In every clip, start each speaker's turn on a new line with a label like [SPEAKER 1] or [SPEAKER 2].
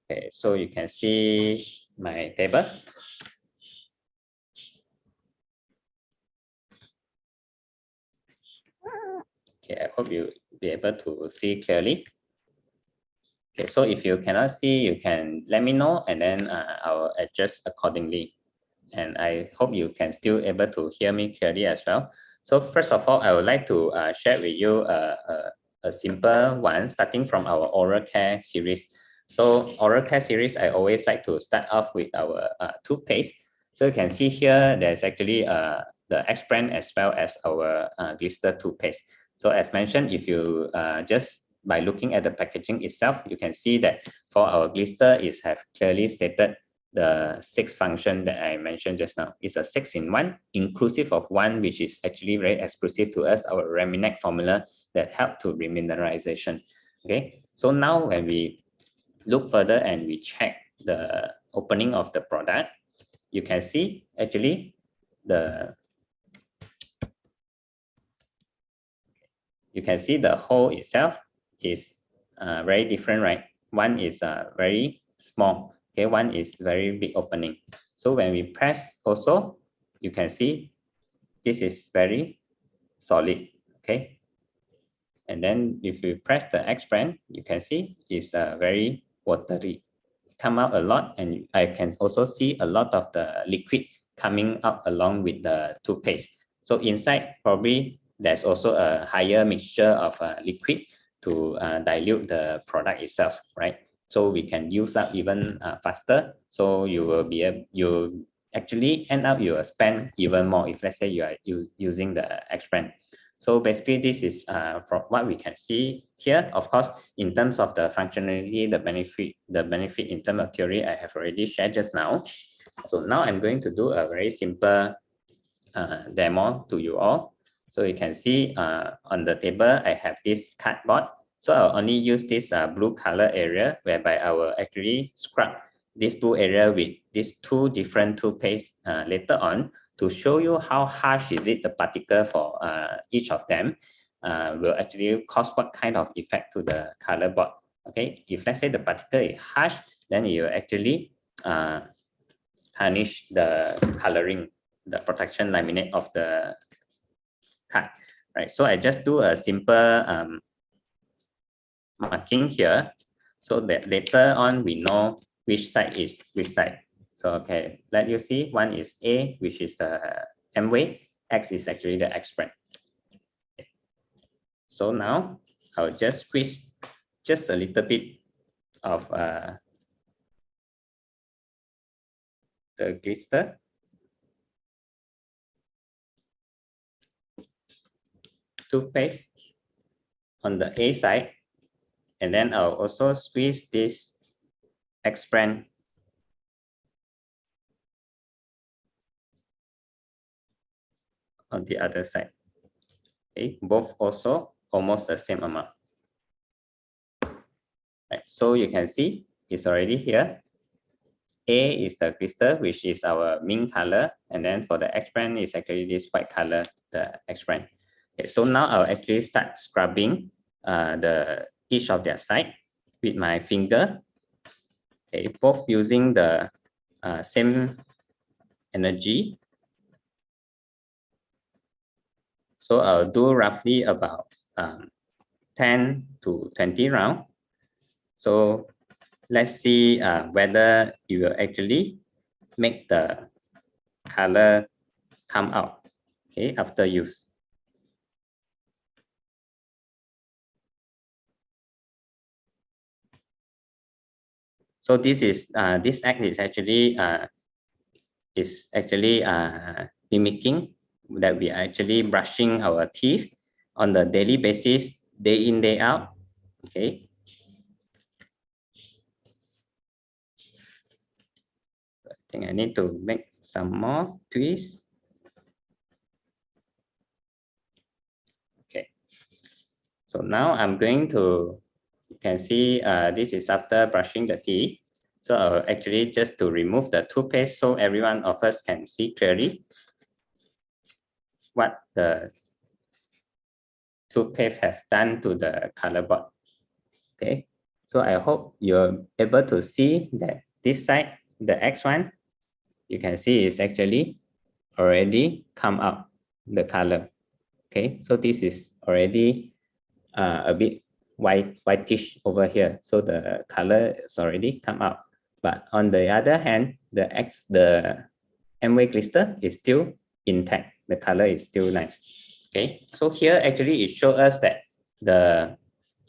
[SPEAKER 1] Okay, so you can see my table. Okay, I hope you'll be able to see clearly. Okay, so if you cannot see, you can let me know, and then I'll adjust accordingly. And I hope you can still able to hear me clearly as well. So first of all, I would like to share with you a simple one, starting from our oral care series. So oral care series, I always like to start off with our toothpaste. So you can see here, there's actually the X brand as well as our Glister toothpaste. So as mentioned, if you just by looking at the packaging itself, you can see that for our Glister is have clearly stated the 6 function that I mentioned just now. It's a 6-in-1, inclusive of one which is actually very exclusive to us, our Reminex formula that help to remineralization. Okay, so now when we look further and we check the opening of the product, you can see actually the hole itself is very different, right? One is very small, okay, one is very big opening. So when we press also, you can see this is very solid, okay. And then if you press the X brand, you can see it's very watery, come out a lot, and I can also see a lot of the liquid coming out along with the toothpaste. So inside probably there's also a higher mixture of liquid to dilute the product itself, right? So we can use up even faster. So you will be able, you actually end up you will spend even more if let's say you are using the X brand. So basically this is from what we can see here. Of course, in terms of the functionality, the benefit in terms of theory, I have already shared just now. So now I'm going to do a very simple demo to you all. So you can see on the table, I have this cardboard. So I'll only use this blue color area whereby I will actually scrub this blue area with these 2 different toothpaste later on to show you how harsh is it the particle for each of them will actually cause what kind of effect to the color board. Okay, if let's say the particle is harsh, then you will actually tarnish the coloring, the protection laminate of the card, right? So I just do a simple marking here so that later on we know which side is which side. So okay, let you see, one is A, which is the M way, X is actually the X brand. Okay. So now I'll just squeeze just a little bit of the glister. Toothpaste on the A side, and then I'll also squeeze this X brand on the other side. Okay, both also almost the same amount. Right, so you can see it's already here. A is the crystal, which is our mint color, and then for the X brand is actually this white color, the X brand. Okay, so now I'll actually start scrubbing the each of their side with my finger. Okay, both using the same energy. So I'll do roughly about 10 to 20 rounds. So let's see whether you will actually make the color come out, okay, after use. So this is this act is actually mimicking that we are actually brushing our teeth on the daily basis, day in, day out. Okay. I think I need to make some more twists. Okay. So now I'm going to, you can see this is after brushing the teeth. So actually just to remove the toothpaste so everyone of us can see clearly what the toothpaste have done to the color board. Okay, So I hope you're able to see that this side, the X one, you can see is actually already come out the color. Okay, so this is already a bit whitish over here. So the color is already come out. But on the other hand, the Amway Glister is still intact. The color is still nice. Okay, so here actually it shows us that the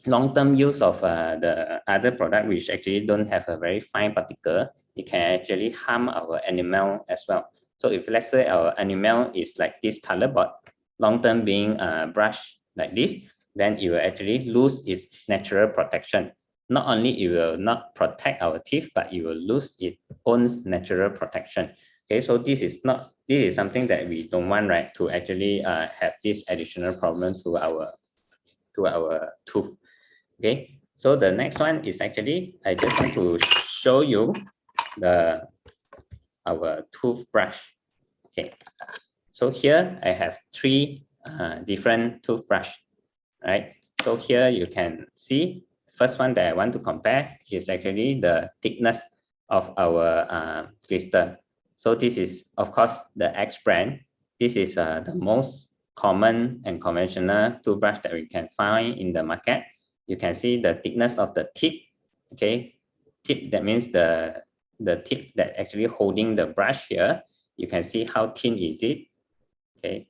[SPEAKER 1] long-term use of the other product, which actually don't have a very fine particle, it can actually harm our enamel as well. So if let's say our enamel is like this color, but long-term being brushed like this, then it will actually lose its natural protection. Not only it will not protect our teeth, but it will lose its own natural protection. Okay, so this is something that we don't want, right? To actually have this additional problem to our tooth. Okay, so the next one is actually I just want to show you our toothbrush. Okay, so here I have three different toothbrush, right? So here you can see first one that I want to compare is actually the thickness of our Glister. So this is of course the X brand. This is the most common and conventional toothbrush that we can find in the market. You can see the thickness of the tip. Okay, tip, that means the tip that actually holding the brush here. You can see how thin is it. Okay,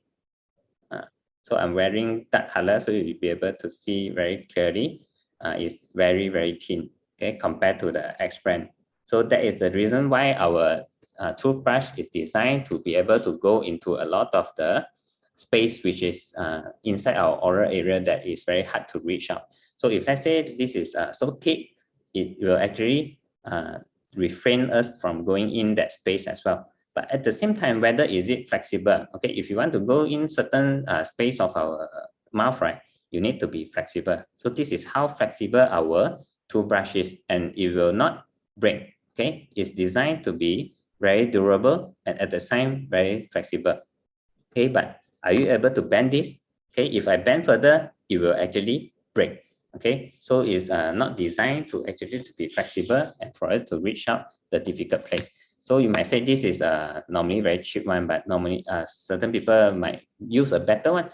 [SPEAKER 1] so I'm wearing dark color, so you'll be able to see very clearly. It's very, very thin, okay, compared to the X brand. So that is the reason why our toothbrush is designed to be able to go into a lot of the space which is inside our oral area that is very hard to reach out. So if let's say this is so thick, it will actually refrain us from going in that space as well. But at the same time, whether is it flexible? Okay, if you want to go in certain space of our mouth, right, you need to be flexible. So this is how flexible our toothbrush is, and it will not break. Okay, it's designed to be very durable and at the same very flexible. Okay, but are you able to bend this? Okay, if I bend further, it will actually break. Okay, so it's not designed to actually to be flexible and for it to reach out the difficult place. So you might say this is normally very cheap one, but normally certain people might use a better one.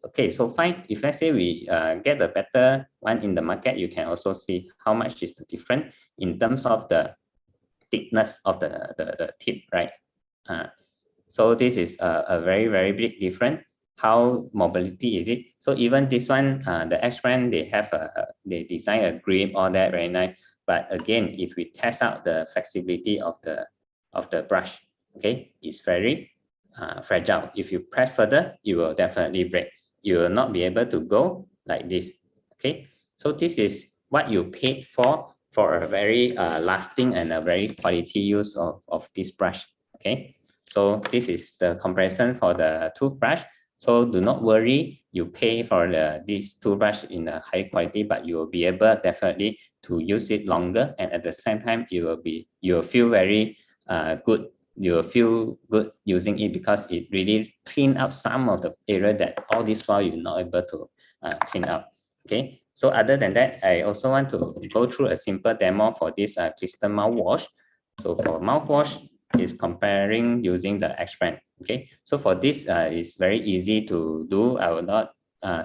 [SPEAKER 1] Okay, so fine. If let's say we get a better one in the market, you can also see how much is the difference in terms of the thickness of the tip, right? So this is a very, very big difference. How mobility is it? So even this one, the X brand, they design a grip, all that very nice. But again, if we test out the flexibility of the brush, okay, it's very fragile. If you press further, you will definitely break. You will not be able to go like this. Okay, so this is what you paid for a very lasting and a very quality use of this brush. Okay. So this is the comparison for the toothbrush. So do not worry, you pay for this toothbrush in a high quality, but you will be able definitely to use it longer, and at the same time you will feel very good. You will feel good using it because it really clean up some of the area that all this while you're not able to clean up. Okay. So other than that, I also want to go through a simple demo for this Glister mouthwash. So for mouthwash, is comparing using the X brand. Okay, so for this it's very easy to do. I will not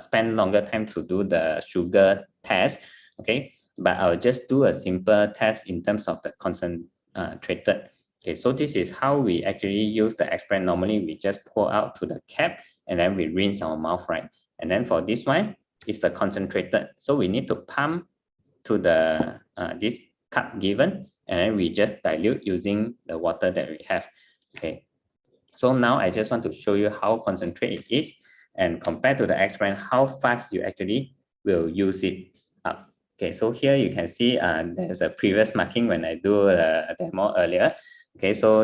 [SPEAKER 1] spend longer time to do the sugar test. Okay, but I'll just do a simple test in terms of the concentrated. Okay, so this is how we actually use the X brand. Normally we just pour out to the cap and then we rinse our mouth, right? And then for this one, it's the concentrated. So we need to pump to the this cup given, and then we just dilute using the water that we have. Okay, so now I just want to show you how concentrated it is, and compared to the X brand, how fast you actually will use it up. Okay, so here you can see there's a previous marking when I do a demo earlier. Okay, so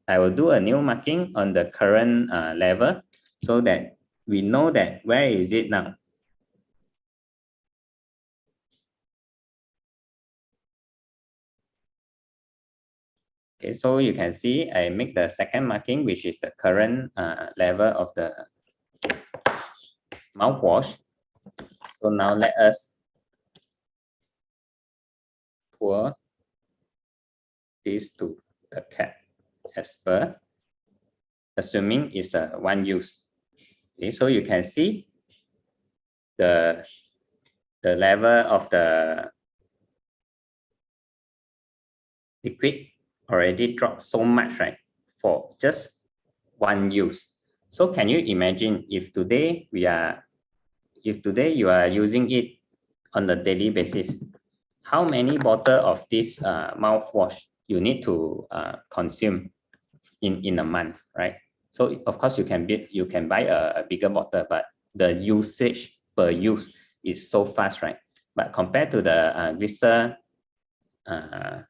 [SPEAKER 1] I will do a new marking on the current level so that we know that where is it now. Okay, so you can see I make the second marking, which is the current level of the mouthwash. So now let us pour this to the cat as per, assuming it's a one use. Okay, so you can see the level of the liquid already dropped so much, right? For just one use. So can you imagine if today you are using it on a daily basis, how many bottle of this mouthwash you need to consume in a month, right? So of course you can buy a bigger bottle, but the usage per use is so fast, right? But compared to the Glister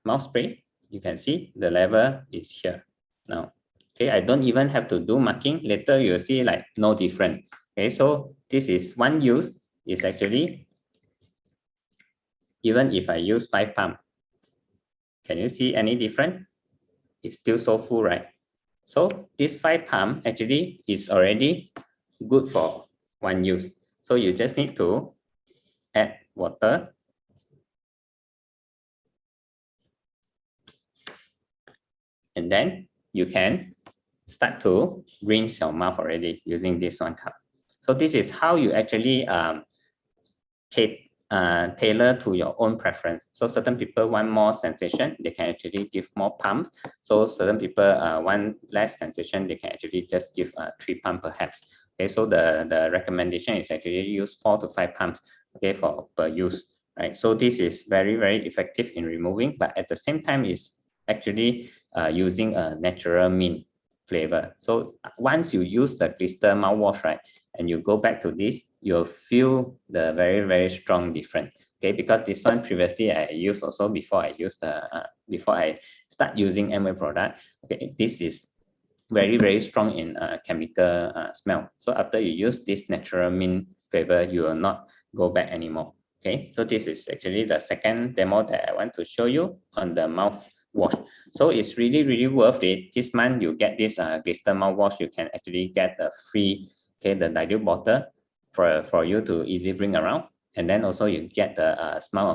[SPEAKER 1] mouth spray, you can see the level is here now. Okay, I don't even have to do marking. Later you'll see like no different. Okay, so this is one use. Is actually, even if I use 5 pump, can you see any different? It's still so full, right? So this 5 pump actually is already good for one use. So you just need to add water and then you can start to rinse your mouth already using this 1 cup. So this is how you actually tailor to your own preference. So certain people want more sensation, they can actually give more pumps. So certain people want less sensation, they can actually just give 3 pumps perhaps. Okay, so the recommendation is actually use 4 to 5 pumps, okay, for per use, right? So this is very, very effective in removing, but at the same time is actually using a natural mint flavor. So once you use the Glister mouthwash, right, and you go back to this, you'll feel the very, very strong difference. Okay, because this one previously I used also before I use the before I start using Amway product. Okay, this is very, very strong in chemical smell. So after you use this natural mint flavor, you will not go back anymore. Okay, so this is actually the second demo that I want to show you on the mouthwash. So it's really, really worth it. This month you get this Glister mouthwash, you can actually get a free, okay, the dilute bottle for you to easily bring around, and then also you get the small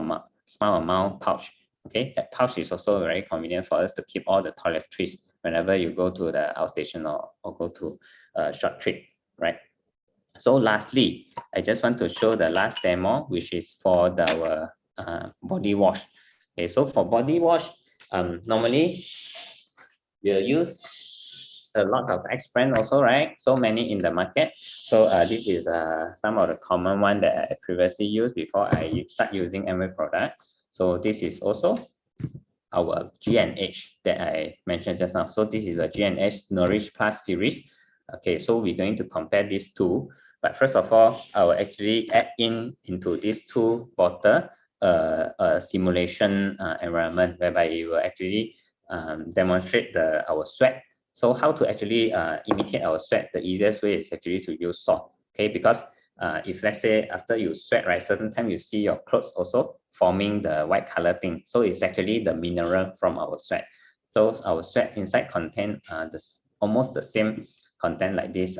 [SPEAKER 1] amount pouch. Okay, that pouch is also very convenient for us to keep all the toiletries whenever you go to the outstation or go to a short trip, right? So lastly, I just want to show the last demo, which is for our body wash. Okay, so for body wash, normally we'll use a lot of X brand also, right? So many in the market. So this is some of the common one that I previously used before I start using Amway product. So this is also our G&H that I mentioned just now. So this is a G&H Nourish Plus series. Okay, so we're going to compare these two. But first of all, I will actually add into these two bottle a simulation environment whereby it will actually demonstrate our sweat. So how to actually imitate our sweat? The easiest way is actually to use salt. Okay, because if let's say after you sweat, right, certain time you see your clothes also forming the white color thing. So it's actually the mineral from our sweat. So our sweat inside contain almost the same content like this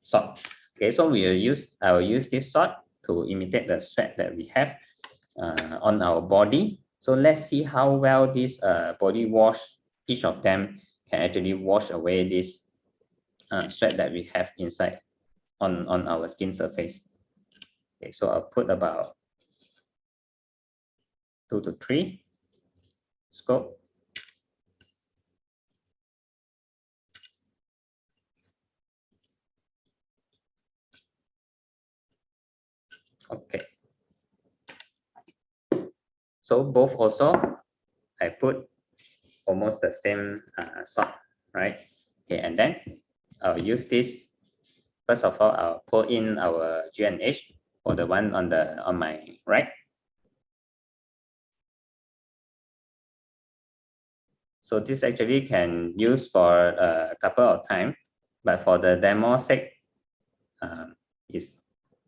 [SPEAKER 1] salt. Okay, so I will use this salt to imitate the sweat that we have on our body. So let's see how well this body wash, each of them can actually wash away this sweat that we have inside on our skin surface. Okay, so I'll put about 2 to 3 scope. Okay. So both also, I put almost the same salt, right? Okay, and then I'll use this. First of all, I'll pour in our G&H for the one on my right. So this actually can use for a couple of times, but for the demo sake, it's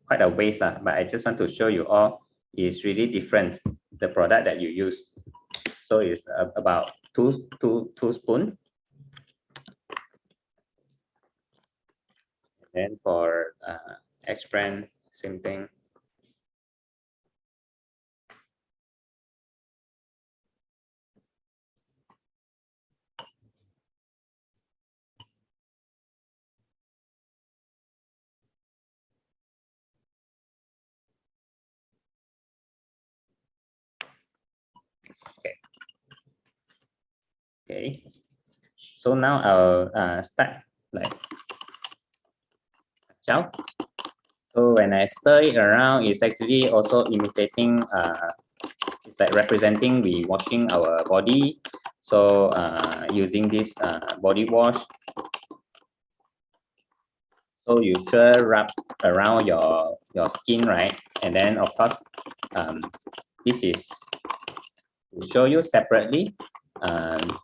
[SPEAKER 1] quite a waste lah. But I just want to show you all is really different, the product that you use. So it's about two spoons. And for X brand, same thing. Okay, so now I'll start like chow. So when I stir it around, it's actually also imitating, it's like representing we washing our body. So using this body wash, so you sure rub around your skin, right? And then of course, this is to show you separately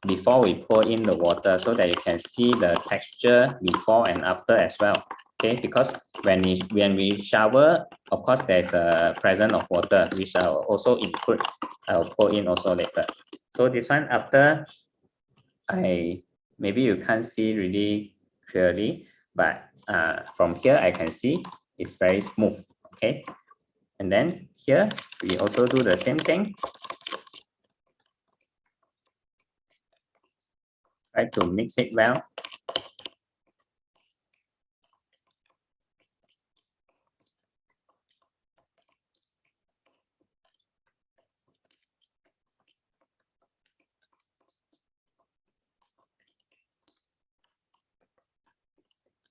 [SPEAKER 1] before we pour in the water, so that you can see the texture before and after as well. Okay, because when we shower, of course there's a presence of water, which I'll also include. I'll pour in also later. So this one, after maybe you can't see really clearly, but from here I can see it's very smooth. Okay, and then here we also do the same thing. Try to mix it well.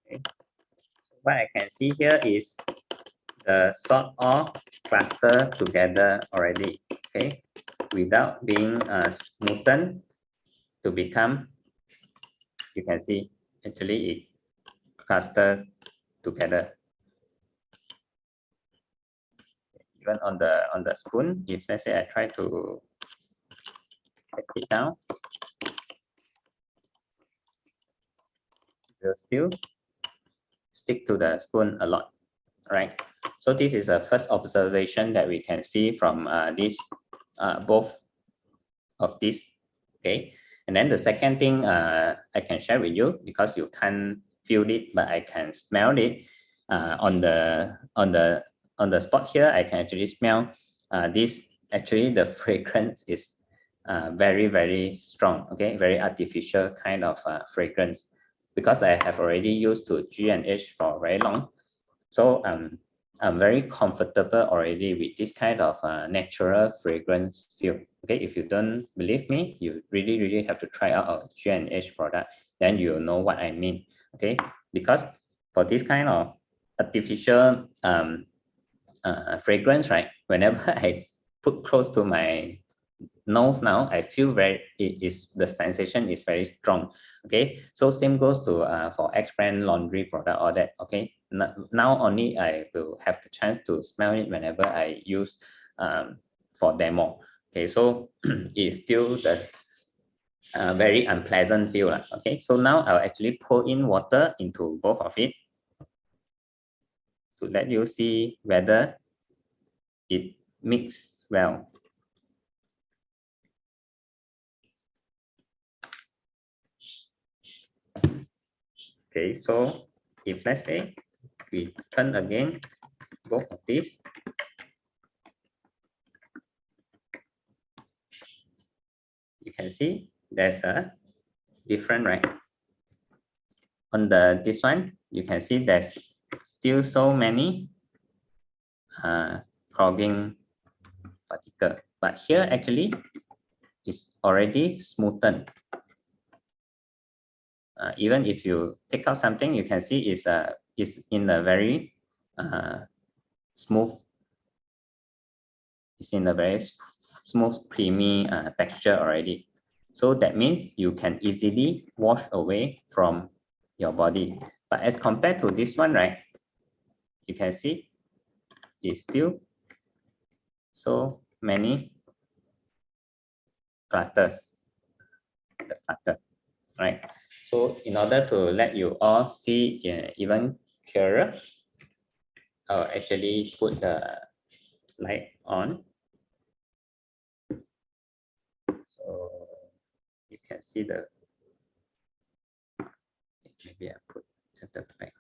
[SPEAKER 1] Okay. What I can see here is the sort of cluster together already. Okay, without being smoothened to become, you can see actually it cluster together. Even on the spoon, if let's say I try to take it down, it will still stick to the spoon a lot, right? So this is the first observation that we can see from this both of this. Okay, and then the second thing I can share with you, because you can't feel it but I can smell it on the spot here. I can actually smell this. Actually the fragrance is very strong. Okay, very artificial kind of fragrance, because I have already used to G&H for very long. So I'm very comfortable already with this kind of natural fragrance feel. Okay, if you don't believe me, you really have to try out our G&H product, then you'll know what I mean. Okay, because for this kind of artificial fragrance, right, whenever I put close to my nose now, I feel the sensation is very strong. Okay, so same goes to for X brand laundry product, all that. Okay, now only I will have the chance to smell it whenever I use for demo. Okay, so it's still the very unpleasant feel. Okay, so now I'll actually pour in water into both of it to let you see whether it mix well. Okay, so if let's say we turn again both of these, you can see there's a different, right? On this one, you can see there's still so many clogging particle, but here actually it's already smoothened. Even if you take out something, you can see it's in a very smooth. It's in a very smooth, creamy texture already. So that means you can easily wash away from your body. But as compared to this one, right, you can see it's still so many clusters, right? So in order to let you all see even clearer, I'll actually put the light on, so you can see the, maybe I put at the back.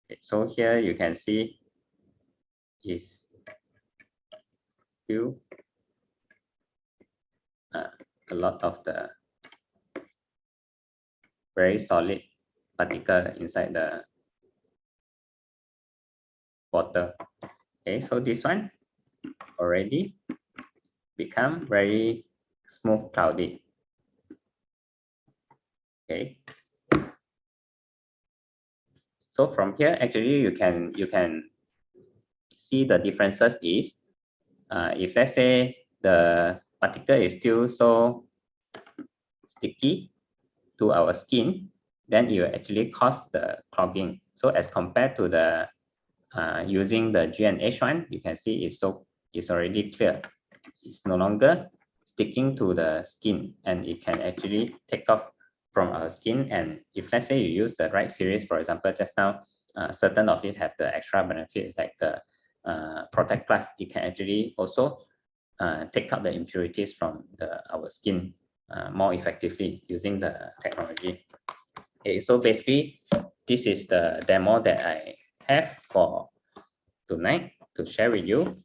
[SPEAKER 1] Okay, so here you can see is still a lot of the very solid particle inside the water. Okay, so this one already become very smooth, cloudy. Okay. So from here, actually, you can see the differences is if let's say the particle is still so sticky to our skin, then it will actually cause the clogging. So as compared to the using the G&H one, you can see it's already clear. It's no longer sticking to the skin, and it can actually take off from our skin. And if let's say you use the right series, for example, just now, certain of it have the extra benefits like the Protect Plus. It can actually also take out the impurities from our skin more effectively using the technology. Okay, so basically, this is the demo that I have for tonight to share with you.